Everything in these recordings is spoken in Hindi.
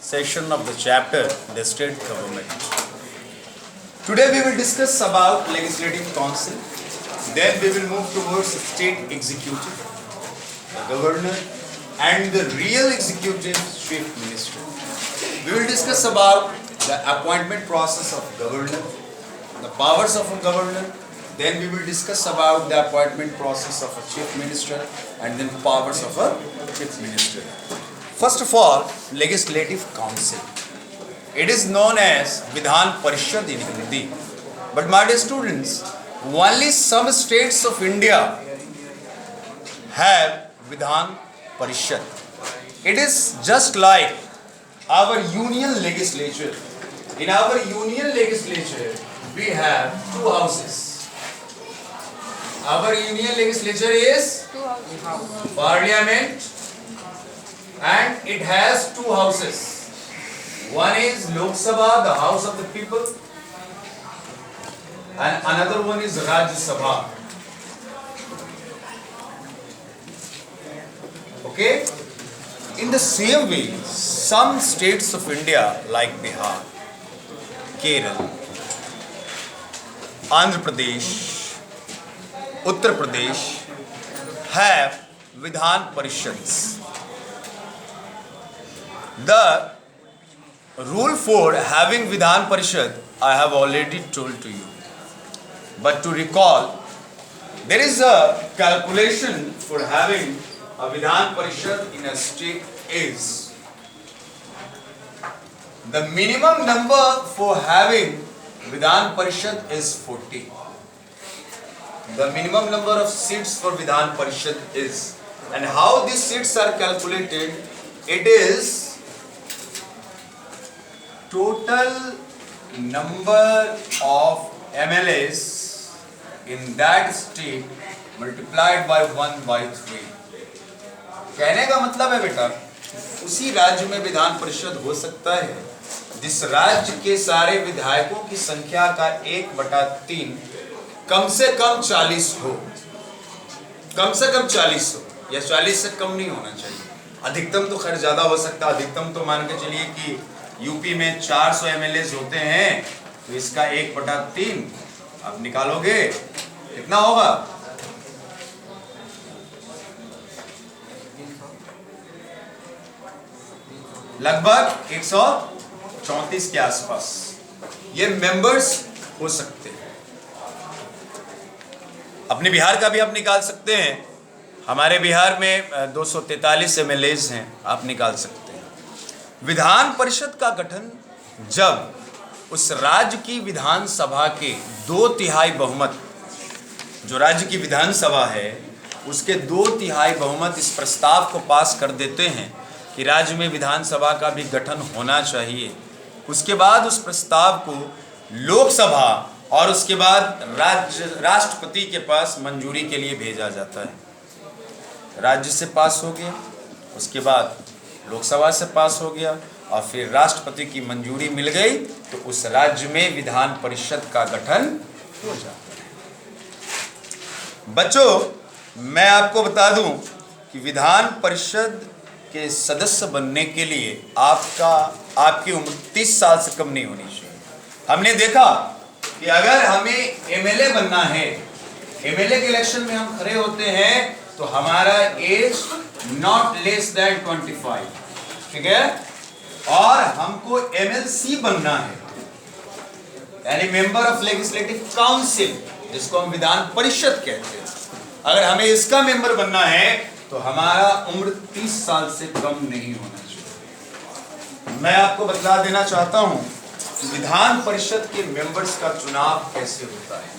session of the chapter the state government. Today we will discuss about legislative council, then we will move towards state executive, the governor and the real executive chief minister. We will discuss about the appointment process of governor, the powers of a governor, then we will discuss about the appointment process of a chief minister and then powers of a chief minister. First of all, legislative council. It is known as Vidhan Parishad in Hindi. But my dear students, only some states of India have Vidhan Parishad. It is just like our union legislature. In our union legislature, we have two houses. Our union legislature is Parliament and it has two houses. One is Lok Sabha, the House of the People, and another one is Rajya Sabha. Okay? In the same way, some states of India like Bihar, Kerala, Andhra Pradesh, Uttar Pradesh have Vidhan Parishads. The rule for having Vidhan Parishad I have already told to you. But to recall, there is a calculation for having a Vidhan Parishad in a state is the minimum number for having Vidhan Parishad is 40. The minimum number of seats for Vidhan Parishad is, and how these seats are calculated, it is total number of MLAs in that state multiplied by 1/3. कहने का मतलब है बेटा, उसी राज्य में विधान परिषद हो सकता है जिस राज्य के सारे विधायकों की संख्या का 1/3 कम से कम 40 हो, कम से कम 40 हो या 40 से कम नहीं होना चाहिए। अधिकतम तो खैर ज्यादा हो सकता है, अधिकतम तो मान के चलिए कि यूपी में 400 एमएलए होते हैं, तो इसका 1/3 आप निकालोगे कितना होगा? लगभग 134 के आसपास ये मेंबर्स हो सकते हैं। अपने बिहार का भी आप निकाल सकते हैं। हमारे बिहार में 243 एमएलएज हैं, आप निकाल सकते हैं। विधान परिषद का गठन जब उस राज्य की विधानसभा के 2/3 बहुमत, जो राज्य की विधानसभा है उसके 2/3 बहुमत इस प्रस्ताव को पास कर देते हैं कि राज्य में विधानसभा का भी गठन होना चाहिए, उसके बाद उस प्रस्ताव को लोकसभा और उसके बाद राष्ट्रपति के पास मंजूरी के लिए भेजा जाता है। राज्य से पास हो गया, उसके बाद लोकसभा से पास हो गया और फिर राष्ट्रपति की मंजूरी मिल गई तो उस राज्य में विधान परिषद का गठन हो जाता है। बच्चों, मैं आपको बता दूं कि विधान परिषद के सदस्य बनने के लिए आपकी उम्र 30 साल से कम नहीं होनी चाहिए। हमने देखा कि अगर हमें एमएलए बनना है, एमएलए के इलेक्शन में हम खड़े होते हैं तो हमारा एज नॉट लेस देन 25, ठीक है? और हमको एमएलसी बनना है, यानी मेंबर ऑफ लेजिस्लेटिव काउंसिल, जिसको हम विधान परिषद कहते हैं। अगर हमें इसका मेंबर बनना है तो हमारा उम्र 30 साल से कम नहीं होना चाहिए। मैं आपको बतला देना चाहता हूं कि विधान परिषद के मेंबर्स का चुनाव कैसे होता है।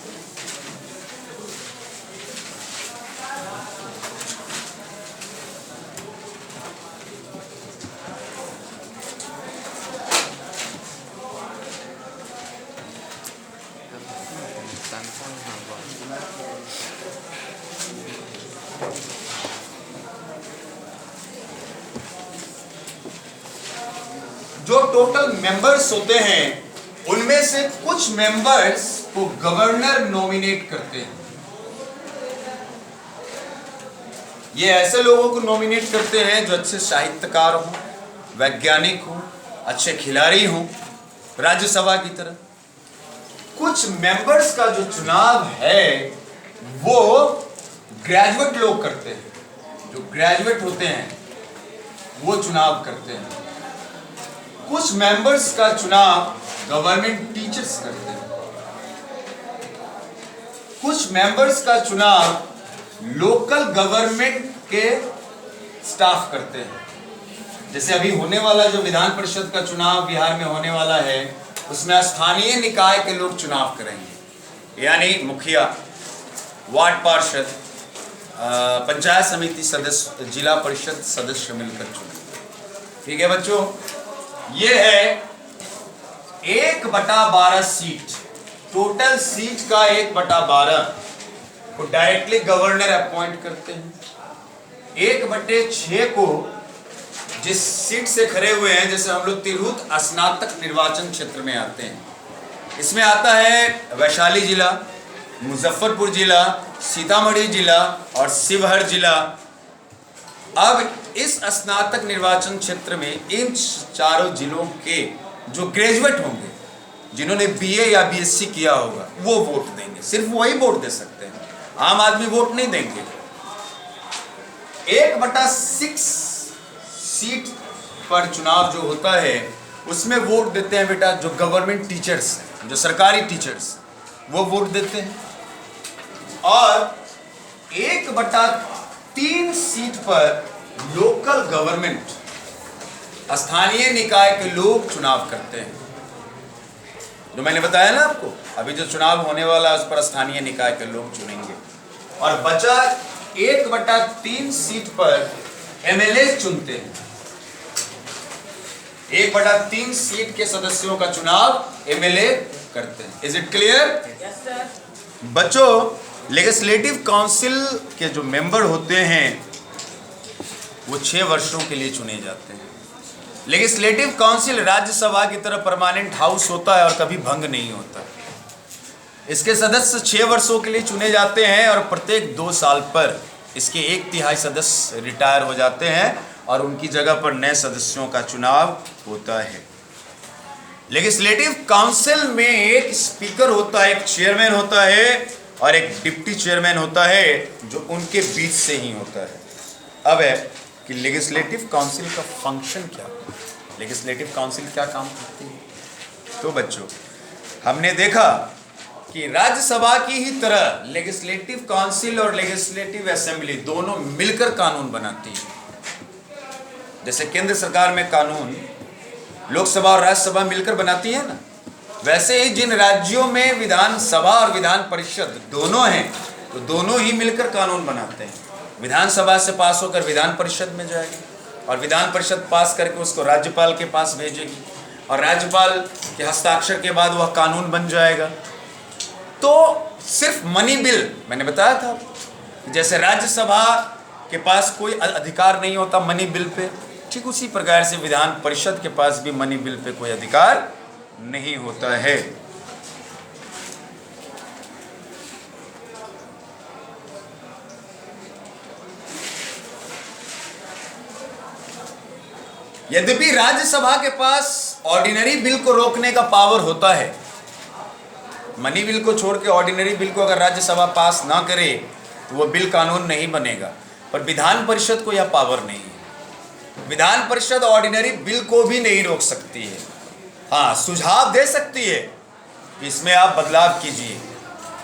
जो टोटल मेंबर्स होते हैं उनमें से कुछ मेंबर्स को गवर्नर नॉमिनेट करते हैं। ये ऐसे लोगों को नॉमिनेट करते हैं जो अच्छे साहित्यकार हों, वैज्ञानिक हों, अच्छे खिलाड़ी हों राज्यसभा की तरह। कुछ मेंबर्स का जो चुनाव है वो ग्रेजुएट लोग करते हैं, जो ग्रेजुएट होते हैं वो चुनाव करते हैं। कुछ मेंबर्स का चुनाव गवर्नमेंट टीचर्स करते हैं। कुछ मेंबर्स का चुनाव लोकल गवर्नमेंट के स्टाफ करते हैं। जैसे अभी होने वाला जो विधान परिषद का चुनाव बिहार में होने वाला है उसमें स्थानीय निकाय के लोग चुनाव करेंगे, यानी मुखिया, वार्ड पार्षद, पंचायत समिति सदस्य, जिला परिषद सदस्य मिलकर चुनेंगे। ठीक है बच्चों, ये है 1/12 सीट, टोटल सीट का 1/12 को डायरेक्टली गवर्नर अपॉइंट करते हैं। 1/6 को जिस सीट से खड़े हुए हैं, जैसे हम लोग तिरहुत स्नातक निर्वाचन क्षेत्र में आते हैं, इसमें आता है वैशाली जिला, मुजफ्फरपुर जिला, सीतामढ़ी जिला और शिवहर जिला। अब इस स्नातक निर्वाचन क्षेत्र में इन चारों जिलों के जो ग्रेजुएट होंगे, जिन्होंने बीए या बीएससी किया होगा, वो वोट देंगे। सिर्फ वही वोट दे सकते हैं, आम आदमी वोट नहीं देंगे। 1/6 सीट पर चुनाव जो होता है उसमें वोट देते हैं बेटा जो गवर्नमेंट टीचर्स, जो सरकारी टीचर्स, वो वोट देते हैं। और 1/3 सीट पर लोकल गवर्नमेंट, स्थानीय निकाय के लोग चुनाव करते हैं। जो मैंने बताया ना आपको, अभी जो चुनाव होने वाला है उस पर स्थानीय निकाय के लोग चुनेंगे। और बचा 1/3 सीट पर एमएलए चुनते हैं। 1/3 सीट के सदस्यों का चुनाव एमएलए करते हैं। Is it clear? Yes sir. बच्चों, लेजिस्लेटिव काउंसिल के जो मेंबर होते हैं वो 6 वर्षों के लिए चुने जाते हैं। लेजिस्लेटिव काउंसिल राज्यसभा की तरह परमानेंट हाउस होता है और कभी भंग नहीं होता। इसके सदस्य 6 वर्षों के लिए चुने जाते हैं और प्रत्येक 2 साल पर इसके 1/3 सदस्य रिटायर हो जाते हैं और उनकी जगह पर नए सदस्यों का चुनाव होता है। लेजिस्लेटिव काउंसिल में एक स्पीकर होता है, एक चेयरमैन होता है और एक डिप्टी चेयरमैन होता है जो उनके बीच से ही होता है। अब है कि लेजिस्लेटिव काउंसिल का फंक्शन क्या, लेजिस्लेटिव काउंसिल क्या काम करती है। तो बच्चों, हमने देखा कि राज्यसभा की ही तरह लेजिस्लेटिव काउंसिल और लेजिस्लेटिव असेंबली दोनों मिलकर कानून बनाती है। जैसे केंद्र सरकार में कानून लोकसभा और राज्यसभा मिलकर बनाती है ना, वैसे ही जिन राज्यों में विधानसभा और विधान परिषद दोनों हैं तो दोनों ही मिलकर कानून बनाते हैं। विधानसभा से पास होकर विधान परिषद में जाएगी और विधान परिषद पास करके उसको राज्यपाल के पास भेजेगी और राज्यपाल के हस्ताक्षर के बाद वह कानून बन जाएगा। तो सिर्फ मनी बिल, मैंने बताया था जैसे राज्यसभा के पास कोई अधिकार नहीं होता मनी बिल पे, ठीक उसी प्रकार से विधान परिषद के पास भी मनी बिल पे कोई अधिकार नहीं होता है। यद्यपि राज्यसभा के पास ऑर्डिनरी बिल को रोकने का पावर होता है, मनी बिल को छोड़ के ऑर्डिनरी बिल को अगर राज्यसभा पास ना करे तो वो बिल कानून नहीं बनेगा, पर विधान परिषद को यह पावर नहीं है। विधान परिषद ऑर्डिनरी बिल को भी नहीं रोक सकती है, हाँ सुझाव दे सकती है कि इसमें आप बदलाव कीजिए।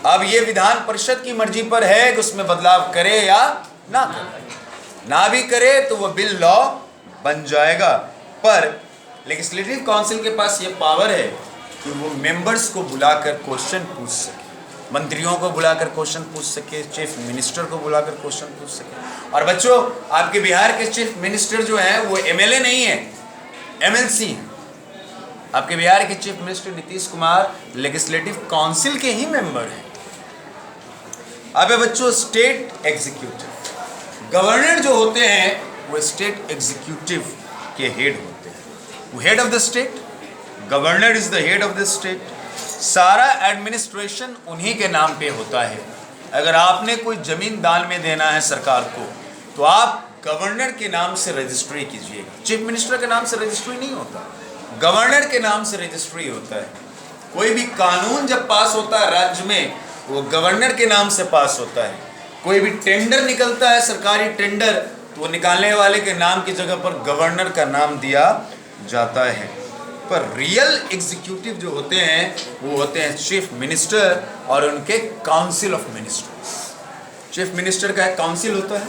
अब ये विधान परिषद की मर्जी पर है कि उसमें बदलाव करे या ना करे, ना भी करे तो वो बिल लॉ बन जाएगा। पर लेजिस्लेटिव काउंसिल के पास ये पावर है कि वो मेंबर्स को बुलाकर क्वेश्चन पूछ सके, मंत्रियों को बुलाकर क्वेश्चन पूछ सके, चीफ मिनिस्टर को बुलाकर क्वेश्चन पूछ सके। और बच्चों, आपके बिहार के चीफ मिनिस्टर जो है वो एमएलए नहीं है, एमएलसी है। आपके बिहार के chief minister Nitish Kumar legislative council के ही मेंबर हैं। अब है बच्चों स्टेट एग्जीक्यूटिव, गवर्नर जो होते हैं वो स्टेट एग्जीक्यूटिव के हेड होते हैं। वो head of the state, governor is the head of the state. सारा एडमिनिस्ट्रेशन उन्हीं के नाम पे होता है। अगर आपने कोई जमीन दान में देना है सरकार को तो आप गवर्नर के नाम से रजिस्ट्री कीजिएगा, चीफ मिनिस्टर के नाम से रजिस्ट्री नहीं होता। गवर्नर के नाम से रजिस्ट्री होता है। कोई भी कानून जब पास होता है राज्य में, वो गवर्नर के नाम से पास होता है। कोई भी टेंडर निकलता है, सरकारी टेंडर, तो वो निकालने वाले के नाम की जगह पर गवर्नर का नाम दिया जाता है। पर रियल एग्जीक्यूटिव जो होते हैं वो होते हैं चीफ मिनिस्टर और उनके council of ministers. Chief minister का एक काउंसिल होता है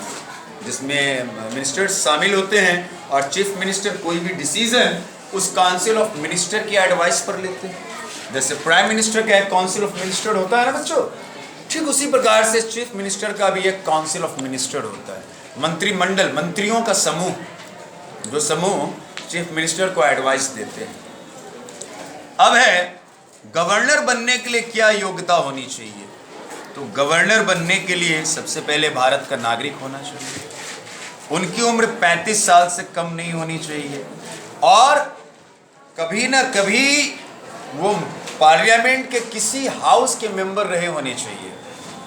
जिसमें मिनिस्टर्स शामिल होते हैं, और चीफ मिनिस्टर कोई भी डिसीजन उस काउंसिल ऑफ मिनिस्टर की एडवाइस पर लेते हैं। जैसे प्राइम मिनिस्टर का एक काउंसिल ऑफ मिनिस्टर होता है ना बच्चों, ठीक उसी प्रकार से चीफ मिनिस्टर का भी एक काउंसिल ऑफ मिनिस्टर होता है। मंत्रिमंडल, मंत्रियों का समूह, जो समूह चीफ मिनिस्टर को एडवाइस देते हैं। अब है गवर्नर बनने के लिए क्या योग्यता होनी चाहिए। तो गवर्नर बनने के लिए सबसे पहले भारत का नागरिक होना चाहिए, उनकी उम्र 35 साल से कम नहीं होनी चाहिए, और कभी ना कभी वो पार्लियामेंट के किसी हाउस के मेंबर रहे होने चाहिए।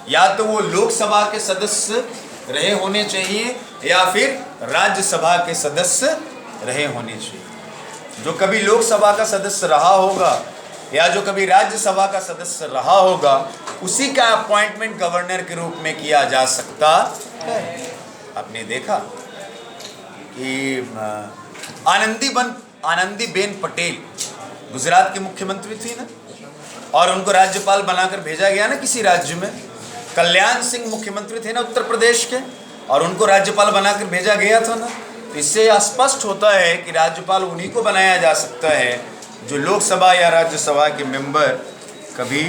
या तो वो लोकसभा के सदस्य रहे होने चाहिए या फिर राज्यसभा के सदस्य रहे होने चाहिए। जो कभी लोकसभा का सदस्य रहा होगा या जो कभी राज्यसभा का सदस्य रहा होगा, उसी का अपॉइंटमेंट गवर्नर के रूप में किया जा सकता है। आपने देखा कि आनंदीबेन पटेल गुजरात की मुख्यमंत्री थी ना, और उनको राज्यपाल बनाकर भेजा गया ना किसी राज्य में। कल्याण सिंह मुख्यमंत्री थे ना उत्तर प्रदेश के, और उनको राज्यपाल बनाकर भेजा गया था ना। तो इससे स्पष्ट होता है कि राज्यपाल उन्हीं को बनाया जा सकता है जो लोकसभा या राज्यसभा के मेंबर कभी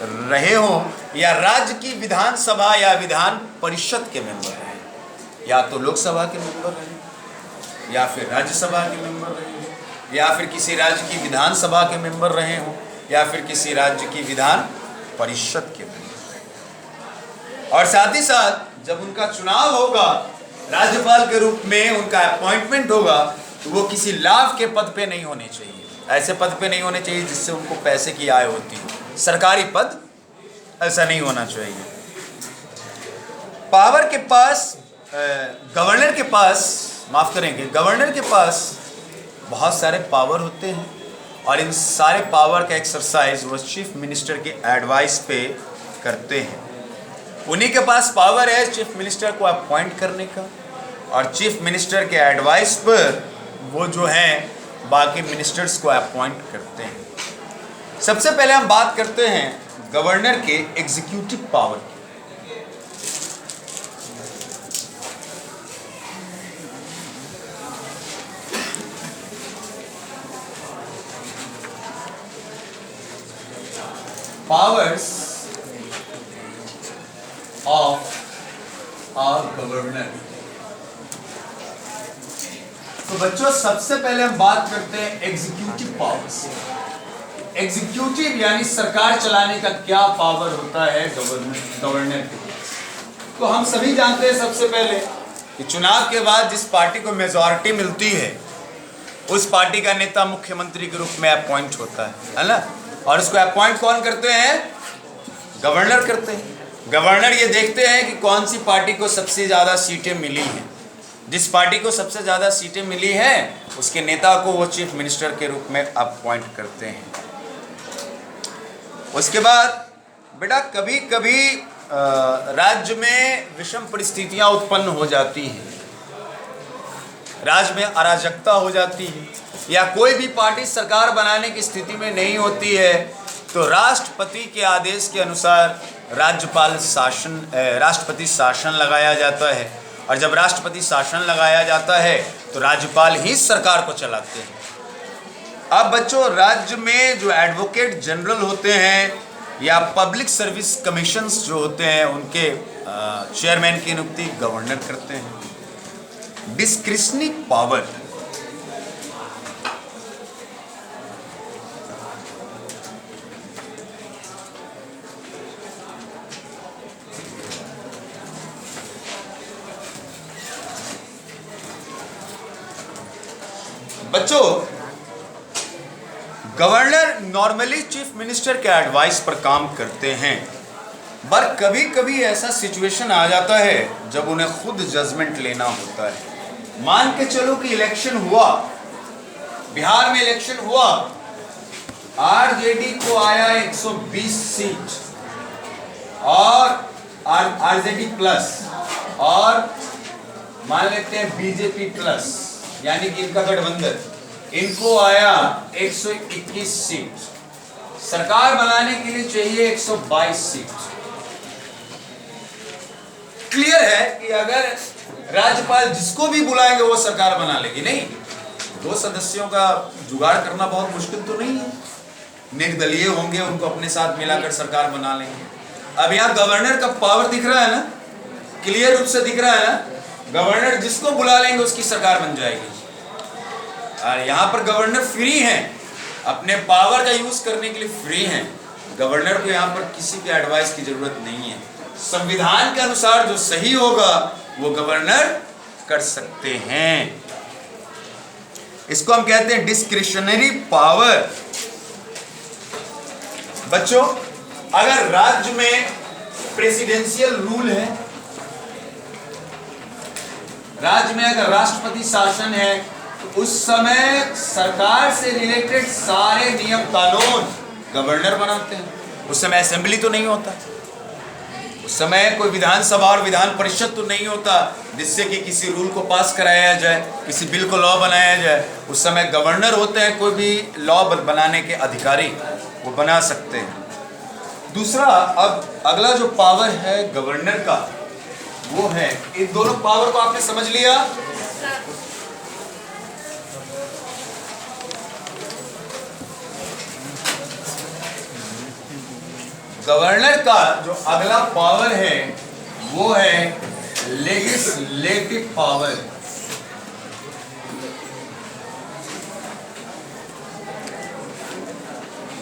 रहे हों, या राज्य की विधानसभा या विधान परिषद के मेंबर रहे। या तो लोकसभा के मेंबर रहे, या फिर राज्यसभा के मेंबर रहे, या फिर किसी राज्य की विधानसभा के मेंबर रहे हों, या फिर किसी राज्य की विधान परिषद के मेंबर। और साथ ही साथ जब उनका चुनाव होगा, राज्यपाल के रूप में उनका अपॉइंटमेंट होगा, तो वो किसी लाभ के पद पे नहीं होने चाहिए। ऐसे पद पे नहीं होने चाहिए जिससे उनको पैसे की आय होती हो, सरकारी पद, ऐसा नहीं होना चाहिए। पावर के पास गवर्नर के पास, माफ करेंगे, गवर्नर के पास बहुत सारे पावर होते हैं, और इन सारे पावर का एक्सरसाइज वो चीफ मिनिस्टर के एडवाइस पे करते हैं। उन्हीं के पास पावर है चीफ मिनिस्टर को अपॉइंट करने का, और चीफ मिनिस्टर के एडवाइस पर वो जो हैं बाकी मिनिस्टर्स को अपॉइंट करते हैं। सबसे पहले हम बात करते हैं गवर्नर के एग्जीक्यूटिव पावर की। Powers of our governor. तो बच्चों सबसे पहले हम बात करते हैं एग्जीक्यूटिव पावर्स। एग्जीक्यूटिव यानी सरकार चलाने का क्या पावर होता है गवर्नर के पास। तो हम सभी जानते हैं सबसे पहले कि चुनाव के बाद जिस पार्टी को मेजॉरिटी मिलती है, उस पार्टी का नेता मुख्यमंत्री के रूप में अपॉइंट होता है ना। और उसको अपॉइंट कौन करते हैं? गवर्नर करते हैं। गवर्नर ये देखते हैं कि कौन सी पार्टी को सबसे ज़्यादा सीटें मिली हैं। जिस पार्टी को सबसे ज़्यादा सीटें मिली हैं, उसके नेता को वो चीफ मिनिस्टर के रूप में अपॉइंट करते हैं। उसके बाद बेटा कभी कभी राज्य में विषम परिस्थितियां उत्पन्न हो जाती हैं, राज्य में अराजकता हो जाती है, या कोई भी पार्टी सरकार बनाने की स्थिति में नहीं होती है, तो राष्ट्रपति के आदेश के अनुसार राष्ट्रपति शासन लगाया जाता है। और जब राष्ट्रपति शासन लगाया जाता है तो राज्यपाल ही सरकार को चलाते हैं। अब बच्चों राज्य में जो एडवोकेट जनरल होते हैं या पब्लिक सर्विस कमीशंस जो होते हैं, उनके चेयरमैन की नियुक्ति गवर्नर करते हैं। डिस्क्रिशनरी पावर, बच्चों गवर्नर नॉर्मली चीफ मिनिस्टर के एडवाइस पर काम करते हैं, पर कभी कभी ऐसा सिचुएशन आ जाता है जब उन्हें खुद जजमेंट लेना होता है। मान के चलो कि इलेक्शन हुआ, बिहार में इलेक्शन हुआ, आरजेडी को आया 120 सीट और आरजेडी प्लस, और मान लेते हैं बीजेपी प्लस, यानी कि इनका गठबंधन, इनको आया 121 सीट। सरकार बनाने के लिए चाहिए 122 सीट। क्लियर है कि अगर राज्यपाल जिसको भी बुलाएंगे वो सरकार बना लेगी? नहीं, 2 सदस्यों का जुगाड़ करना बहुत मुश्किल तो नहीं है। निर्दलीय होंगे, उनको अपने साथ मिलाकर सरकार बना लेंगे। अब यहाँ गवर्नर का पावर दिख रहा है ना, क्लियर रूप से दिख रहा है ना। गवर्नर जिसको बुला लेंगे उसकी सरकार बन जाएगी। और यहाँ पर गवर्नर फ्री हैं, अपने पावर का यूज करने के लिए फ्री हैं। गवर्नर को यहाँ पर किसी के एडवाइस की जरूरत नहीं है। संविधान के अनुसार जो सही होगा वो गवर्नर कर सकते हैं। इसको हम कहते हैं डिस्क्रिशनरी पावर। बच्चों, अगर राज्य में प्रेसिडेंशियल रूल है, राज्य में अगर राष्ट्रपति शासन है, तो उस समय सरकार से रिलेटेड सारे नियम कानून गवर्नर बनाते हैं। उस समय असेंबली तो नहीं होता, उस समय कोई विधानसभा और विधान परिषद तो नहीं होता जिससे कि किसी रूल को पास कराया जाए, किसी बिल को लॉ बनाया जाए। उस समय गवर्नर होते हैं, कोई भी लॉ बनाने के अधिकारी वो बना सकते हैं। दूसरा, अब अगला जो पावर है गवर्नर का, वो है, इन दोनों पावर को आपने समझ लिया? गवर्नर का जो अगला पावर है वो है लेजिस्लेटिव पावर।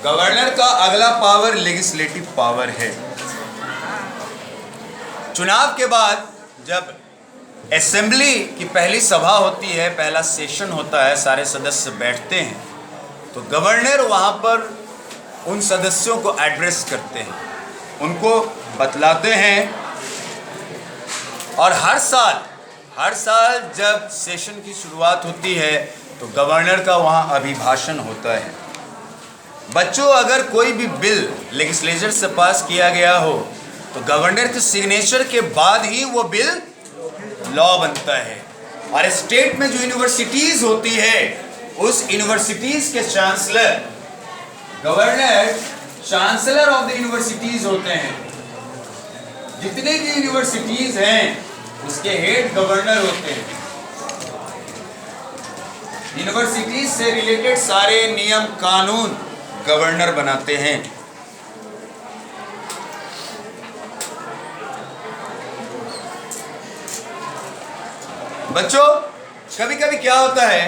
गवर्नर का अगला पावर लेजिस्लेटिव पावर है। चुनाव के बाद जब असेंबली की पहली सभा होती है, पहला सेशन होता है, सारे सदस्य बैठते हैं, तो गवर्नर वहां पर उन सदस्यों को एड्रेस करते हैं, उनको बतलाते हैं। और हर साल जब सेशन की शुरुआत होती है तो गवर्नर का वहाँ अभिभाषण होता है। बच्चों, अगर कोई भी बिल लेजिस्लेचर से पास किया गया हो तो गवर्नर के सिग्नेचर के बाद ही वो बिल लॉ बनता है। और स्टेट में जो यूनिवर्सिटीज होती है, उस यूनिवर्सिटीज के chancellor, governor chancellor of the universities होते हैं। जितने भी यूनिवर्सिटीज हैं उसके हेड गवर्नर होते हैं। यूनिवर्सिटीज से रिलेटेड सारे नियम कानून गवर्नर बनाते हैं। बच्चों, कभी कभी क्या होता है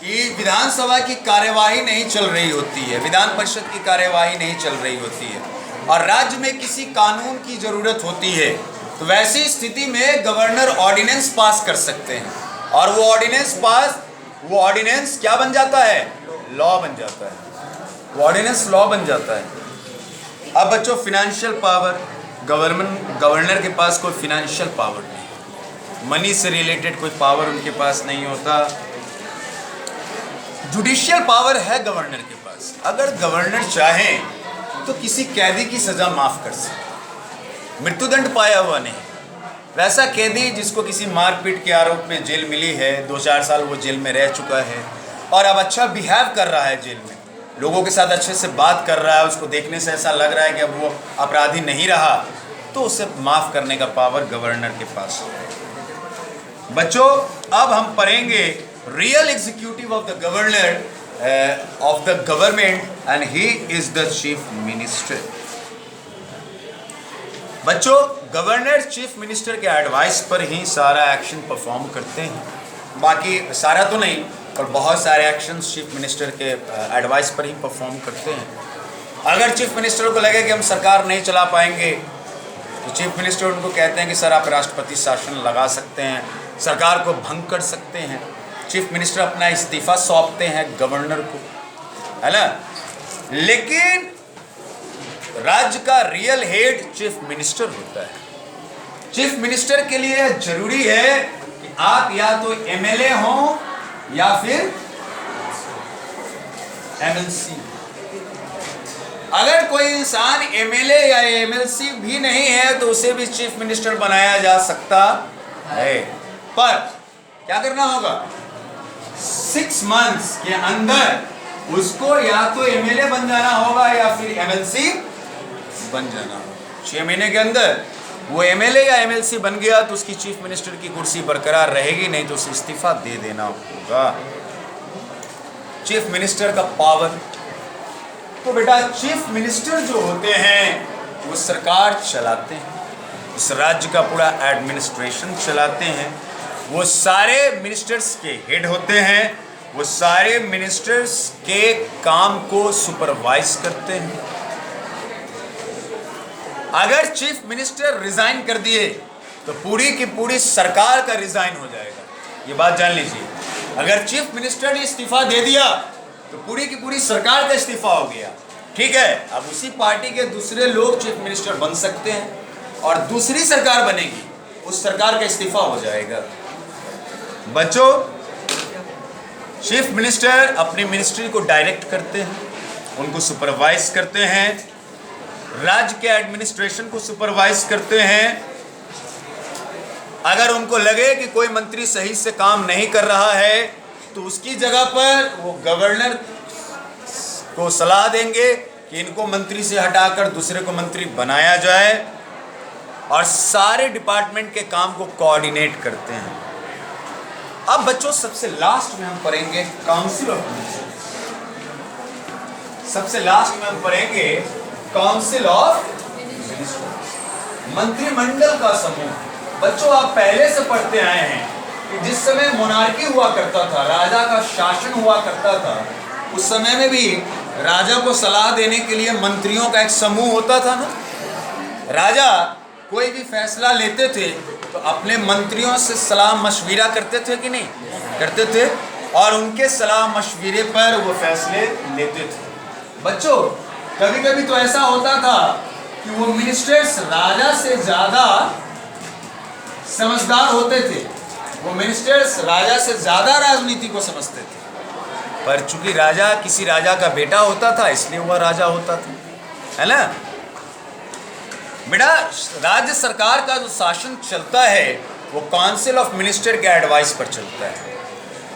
कि विधानसभा की कार्यवाही नहीं चल रही होती है, विधान परिषद की कार्यवाही नहीं चल रही होती है, और राज्य में किसी कानून की जरूरत होती है, तो वैसी स्थिति में गवर्नर ऑर्डिनेंस पास कर सकते हैं। और वो ऑर्डिनेंस क्या बन जाता है? लॉ बन जाता है। वो ऑर्डिनेंस लॉ बन जाता है। अब बच्चों, फाइनेंशियल पावर, गवर्नर के पास कोई फाइनेंशियल पावर नहीं, मनी से रिलेटेड कोई पावर उनके पास नहीं होता। जुडिशियल पावर है गवर्नर के पास। अगर गवर्नर चाहे तो किसी कैदी की सजा माफ कर सकते, मृत्युदंड पाया हुआ नहीं, वैसा कैदी जिसको किसी मारपीट के आरोप में जेल मिली है, 2-4 साल वो जेल में रह चुका है और अब अच्छा बिहेव कर रहा है जेल में, लोगों के साथ अच्छे से बात कर रहा है, उसको देखने से ऐसा लग रहा है कि अब वो अपराधी नहीं रहा, तो उसे माफ करने का पावर गवर्नर के पास है। बच्चों, अब हम पढ़ेंगे real executive of the governor of the government and he is the chief minister. बच्चों, गवर्नर चीफ मिनिस्टर के एडवाइस पर ही सारा एक्शन परफॉर्म करते हैं। बाकी सारा तो नहीं, पर बहुत सारे एक्शंस चीफ मिनिस्टर के एडवाइस पर ही परफॉर्म करते हैं। अगर चीफ मिनिस्टर को लगे कि हम सरकार नहीं चला पाएंगे तो चीफ मिनिस्टर उनको कहते हैं कि सर आप राष्ट्रपति शासन लगा सकते हैं, सरकार को भंग कर सकते हैं। चीफ मिनिस्टर अपना इस्तीफा सौंपते हैं गवर्नर को, है ना। लेकिन राज्य का रियल हेड चीफ मिनिस्टर होता है। चीफ मिनिस्टर के लिए जरूरी है कि आप या तो एमएलए हों या फिर एमएलसी। अगर कोई इंसान एमएलए या एमएलसी भी नहीं है तो उसे भी चीफ मिनिस्टर बनाया जा सकता है, पर क्या करना होगा, 6 मंथ्स के अंदर उसको या तो एमएलए बन जाना होगा या फिर एमएलसी बन जाना होगा। 6 महीने के अंदर वो एमएलए या एमएलसी बन गया तो उसकी चीफ मिनिस्टर की कुर्सी बरकरार रहेगी, नहीं तो उसे इस्तीफा दे देना होगा। चीफ मिनिस्टर का पावर, तो बेटा चीफ मिनिस्टर जो होते हैं वो सरकार चलाते हैं, उस राज्य का पूरा एडमिनिस्ट्रेशन चलाते हैं, वो सारे मिनिस्टर्स के हेड होते हैं, वो सारे मिनिस्टर्स के काम को सुपरवाइज करते हैं। अगर चीफ मिनिस्टर रिजाइन कर दिए तो पूरी की पूरी सरकार का रिजाइन हो जाएगा, ये बात जान लीजिए। अगर चीफ मिनिस्टर ने इस्तीफा दे दिया तो पूरी की पूरी सरकार का इस्तीफा हो गया, ठीक है। अब उसी पार्टी के दूसरे लोग चीफ मिनिस्टर बन सकते हैं और दूसरी सरकार बनेगी, उस सरकार का इस्तीफा हो जाएगा। बच्चों, चीफ मिनिस्टर अपनी मिनिस्ट्री को डायरेक्ट करते हैं, उनको सुपरवाइज करते हैं, राज्य के एडमिनिस्ट्रेशन को सुपरवाइज करते हैं। अगर उनको लगे कि कोई मंत्री सही से काम नहीं कर रहा है तो उसकी जगह पर वो गवर्नर को सलाह देंगे कि इनको मंत्री से हटाकर दूसरे को मंत्री बनाया जाए, और सारे डिपार्टमेंट के काम को कोऑर्डिनेट करते हैं। अब बच्चों सबसे लास्ट में हम पढ़ेंगे काउंसिल ऑफ मिनिस्टर्स। सबसे लास्ट में हम पढ़ेंगे काउंसिल ऑफ मिनिस्टर्स, मंत्रिमंडल का समूह। बच्चों आप पहले से पढ़ते आए हैं कि जिस समय मोनार्की हुआ करता था, राजा का शासन हुआ करता था, उस समय में भी राजा को सलाह देने के लिए मंत्रियों का एक समूह होता था ना। राजा कोई भी फैसला लेते थे तो अपने मंत्रियों से सलाह मशविरा करते थे कि नहीं करते थे, और उनके सलाह मशविरे पर वो फैसले लेते थे। बच्चों कभी कभी तो ऐसा होता था कि वो मिनिस्टर्स राजा से ज़्यादा समझदार होते थे, वो मिनिस्टर्स राजा से ज़्यादा राजनीति को समझते थे, पर चूंकि राजा किसी राजा का बेटा होता था इसलिए वह राजा होता था, है ना बेटा। राज्य सरकार का जो शासन चलता है वो काउंसिल ऑफ मिनिस्टर के एडवाइस पर चलता है।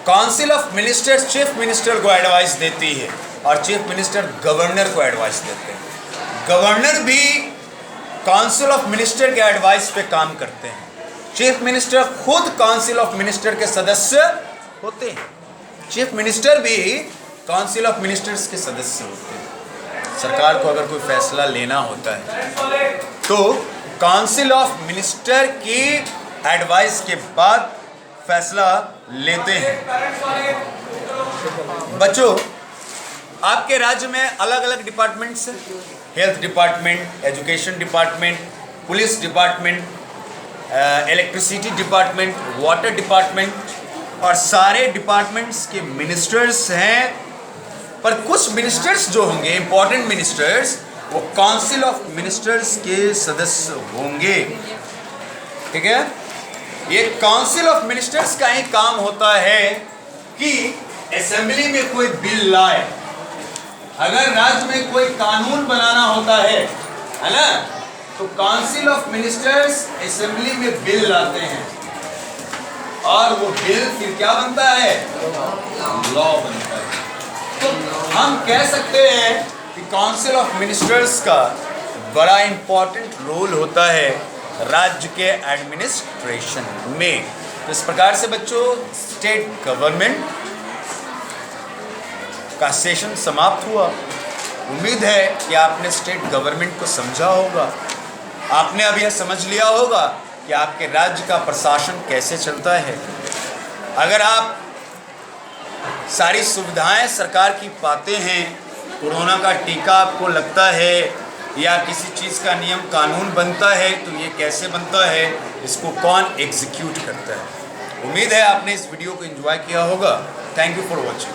Council of ministers chief minister को एडवाइस देती है और चीफ मिनिस्टर गवर्नर को एडवाइस देते हैं। गवर्नर भी काउंसिल ऑफ मिनिस्टर के एडवाइस पे काम करते हैं। चीफ मिनिस्टर खुद काउंसिल ऑफ मिनिस्टर के सदस्य होते हैं। चीफ मिनिस्टर भी काउंसिल ऑफ मिनिस्टर्स के सदस्य होते हैं। सरकार को अगर कोई फैसला लेना होता है तो काउंसिल ऑफ मिनिस्टर की एडवाइस के बाद फैसला लेते हैं। बच्चों आपके राज्य में अलग अलग डिपार्टमेंट्स हैं, health department, education department, police department, electricity department, water department, और सारे डिपार्टमेंट्स के मिनिस्टर्स हैं। पर कुछ मिनिस्टर्स जो होंगे इंपॉर्टेंट मिनिस्टर्स, वो काउंसिल ऑफ मिनिस्टर्स के सदस्य होंगे, ठीक है। ये काउंसिल ऑफ मिनिस्टर्स का ही काम होता है कि असेंबली में कोई बिल लाए, अगर राज्य में कोई कानून बनाना होता है ना, तो काउंसिल ऑफ मिनिस्टर्स असेंबली में बिल लाते हैं और वो बिल फिर क्या बनता है, लॉ बनता है। तो हम कह सकते हैं कि काउंसिल ऑफ मिनिस्टर्स का बड़ा इंपॉर्टेंट रोल होता है राज्य के एडमिनिस्ट्रेशन में। तो इस प्रकार से बच्चों स्टेट गवर्नमेंट का सेशन समाप्त हुआ। उम्मीद है कि आपने स्टेट गवर्नमेंट को समझा होगा। आपने अब यह समझ लिया होगा कि आपके राज्य का प्रशासन कैसे चलता है। अगर आप सारी सुविधाएं सरकार की पाते हैं, कोरोना का टीका आपको लगता है या किसी चीज़ का नियम कानून बनता है, तो ये कैसे बनता है, इसको कौन एग्जीक्यूट करता है। उम्मीद है आपने इस वीडियो को एंजॉय किया होगा। Thank you for watching.